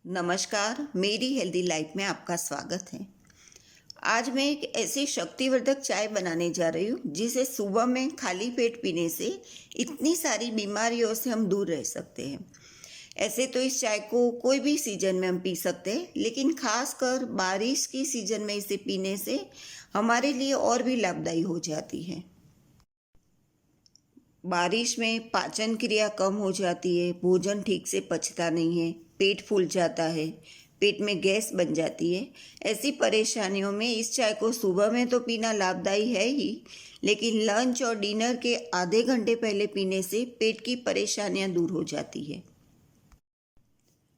नमस्कार, मेरी healthy life में आपका स्वागत है। आज मैं एक ऐसी शक्तिवर्धक चाय बनाने जा रही हूँ जिसे सुबह में खाली पेट पीने से इतनी सारी बीमारियों से हम दूर रह सकते हैं। ऐसे तो इस चाय को कोई भी सीजन में हम पी सकते हैं, लेकिन खासकर बारिश की सीजन में इसे पीने से हमारे लिए और भी लाभदायी हो जाती है। बारिश में पाचन क्रिया कम हो जाती है, भोजन ठीक से पचता नहीं है, पेट फूल जाता है, पेट में गैस बन जाती है। ऐसी परेशानियों में इस चाय को सुबह में तो पीना लाभदायी है ही, लेकिन लंच और डिनर के आधे घंटे पहले पीने से पेट की परेशानियां दूर हो जाती है।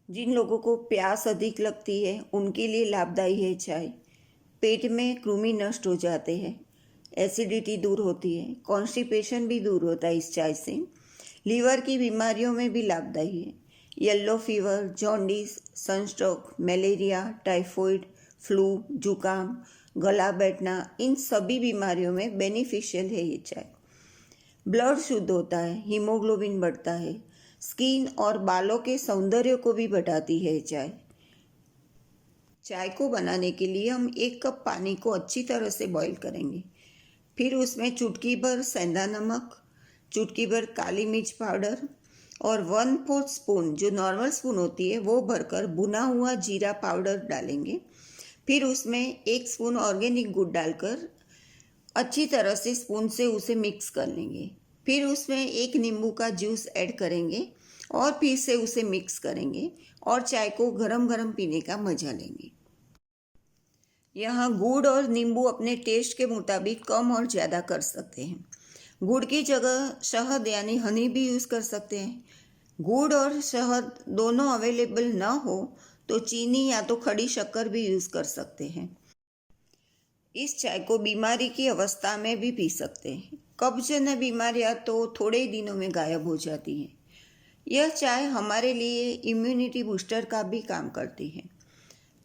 जिन लोगों को प्यास अधिक लगती है उनके लिए लाभदायी है चाय। पेट में कृमि नष्ट हो जाते हैं, एसिडिटी दूर होती है, कॉन्स्टिपेशन भी दूर होता है इस चाय से। लीवर की बीमारियों में भी लाभदायी है। Yellow fever, jaundice, sunstroke, malaria, typhoid, flu, जुकाम, गला बैठना, इन सभी बीमारियों में बेनिफिशियल है ये चाय। ब्लड शुद्ध होता है, हीमोग्लोबिन बढ़ता है, स्किन और बालों के सौंदर्य को भी बढ़ाती है चाय। चाय को बनाने के लिए हम 1 कप पानी को अच्छी तरह से बॉईल करेंगे। फिर उसमें चुटकी भर सेंधा नमक, चुटकी भर काली मिर्च पाउडर और 1/4 स्पून जो नॉर्मल स्पून होती है वो भरकर भुना हुआ जीरा पाउडर डालेंगे। फिर उसमें 1 स्पून ऑर्गेनिक गुड़ डालकर अच्छी तरह से स्पून से उसे मिक्स कर लेंगे। फिर उसमें 1 नींबू का जूस ऐड करेंगे और फिर से उसे मिक्स करेंगे और चाय को गरम गरम पीने का मजा लेंगे। यहाँ गुड़ और नींबू अपने टेस्ट के मुताबिक कम और ज़्यादा कर सकते हैं। गुड़ की जगह शहद यानी हनी भी यूज़ कर सकते हैं। गुड़ और शहद दोनों अवेलेबल ना हो तो चीनी या तो खड़ी शक्कर भी यूज़ कर सकते हैं। इस चाय को बीमारी की अवस्था में भी पी सकते हैं। कब्जजन्य बीमारियाँ तो थोड़े ही दिनों में गायब हो जाती हैं। यह चाय हमारे लिए इम्यूनिटी बूस्टर का भी काम करती है।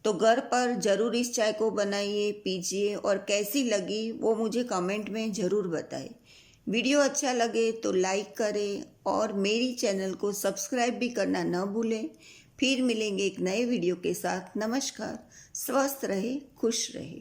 तो घर पर ज़रूर इस चाय को बनाइए, पीजिए और कैसी लगी वो मुझे कमेंट में ज़रूर बताएं। वीडियो अच्छा लगे तो लाइक करें और मेरी चैनल को सब्सक्राइब भी करना न भूलें। फिर मिलेंगे एक नए वीडियो के साथ। नमस्कार, स्वस्थ रहे, खुश रहे।